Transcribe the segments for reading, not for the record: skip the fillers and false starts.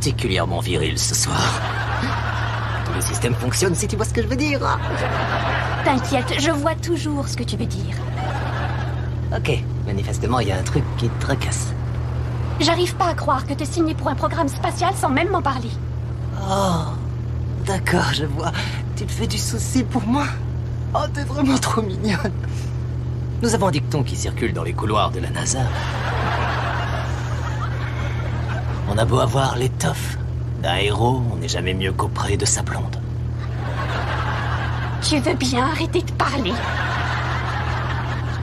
particulièrement viril ce soir. Tout le système fonctionne, si tu vois ce que je veux dire. T'inquiète, je vois toujours ce que tu veux dire. Ok, manifestement, il y a un truc qui te tracasse. J'arrive pas à croire que t'es signé pour un programme spatial sans même m'en parler. Oh, d'accord, je vois. Tu te fais du souci pour moi? Oh, t'es vraiment trop mignonne. Nous avons un dicton qui circule dans les couloirs de la NASA. On a beau avoir l'étoffe d'un héros, on n'est jamais mieux qu'auprès de sa blonde. Tu veux bien arrêter de parler?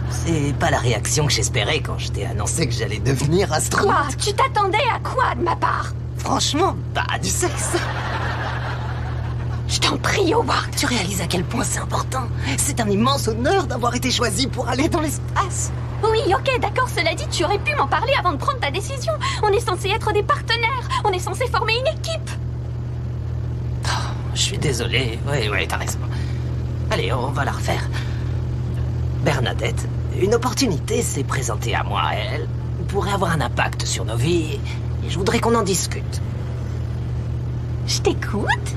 C'est pas la réaction que j'espérais quand je t'ai annoncé que j'allais devenir astronaute. Quoi? Tu t'attendais à quoi de ma part? Franchement, pas du sexe. Je t'en prie, Howard. Tu réalises à quel point c'est important? C'est un immense honneur d'avoir été choisi pour aller dans l'espace. Oui, ok, d'accord, cela dit, tu aurais pu m'en parler avant de prendre ta décision. On est censé être des partenaires. On est censé former une équipe. Oh, je suis désolé. Oui, t'as raison. Allez, on va la refaire. Bernadette, une opportunité s'est présentée à moi. Elle pourrait avoir un impact sur nos vies. Et je voudrais qu'on en discute. Je t'écoute.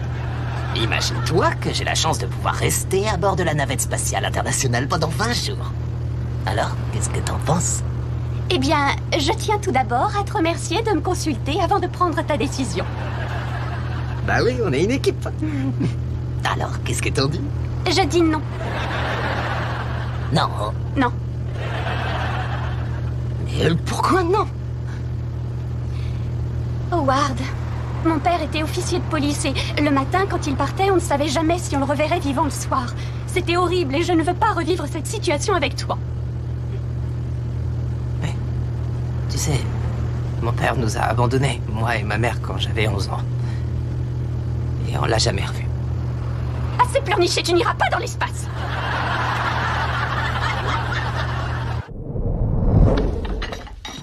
Imagine-toi que j'ai la chance de pouvoir rester à bord de la navette spatiale internationale pendant 20 jours. Alors, qu'est-ce que t'en penses? Eh bien, je tiens tout d'abord à te remercier de me consulter avant de prendre ta décision. Bah oui, on est une équipe. Alors, qu'est-ce que t'en dis? Je dis non. Non. Non. Mais pourquoi non? Howard, mon père était officier de police et le matin, quand il partait, on ne savait jamais si on le reverrait vivant le soir. C'était horrible et je ne veux pas revivre cette situation avec toi. Mais, tu sais, mon père nous a abandonnés, moi et ma mère, quand j'avais 11 ans. Et on l'a jamais revu. Assez pleurniché, tu n'iras pas dans l'espace.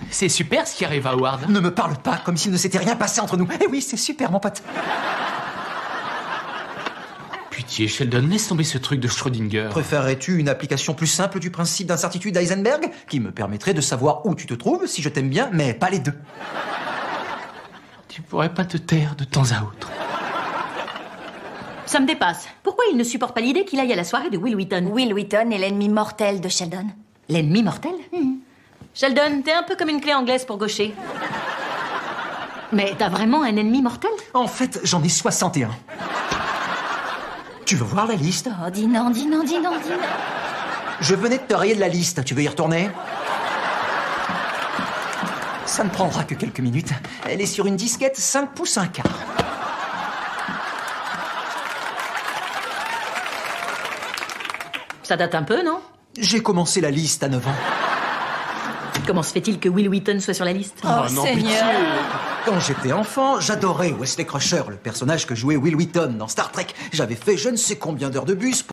C'est super ce qui arrive à Howard. Ne me parle pas comme s'il ne s'était rien passé entre nous. Eh oui, c'est super, mon pote. Pitié, Sheldon, laisse tomber ce truc de Schrödinger. Préférerais-tu une application plus simple du principe d'incertitude d'Heisenberg, qui me permettrait de savoir où tu te trouves si je t'aime bien, mais pas les deux? Tu pourrais pas te taire de temps à autre? Ça me dépasse. Pourquoi il ne supporte pas l'idée qu'il aille à la soirée de Will Wheaton? Will Wheaton est l'ennemi mortel de Sheldon. L'ennemi mortel? Sheldon, t'es un peu comme une clé anglaise pour gaucher. Mais t'as vraiment un ennemi mortel? En fait, j'en ai 61. Tu veux voir la liste? Oh, dis non, dis non, dis non, dis non. Je venais de te rayer de la liste. Tu veux y retourner? Ça ne prendra que quelques minutes. Elle est sur une disquette 5 pouces 1 quart. Ça date un peu, non? J'ai commencé la liste à 9 ans. Comment se fait-il que Will Wheaton soit sur la liste? Oh, non, Seigneur. pitié. Quand j'étais enfant, j'adorais Wesley Crusher, le personnage que jouait Will Wheaton dans Star Trek. J'avais fait je ne sais combien d'heures de bus pour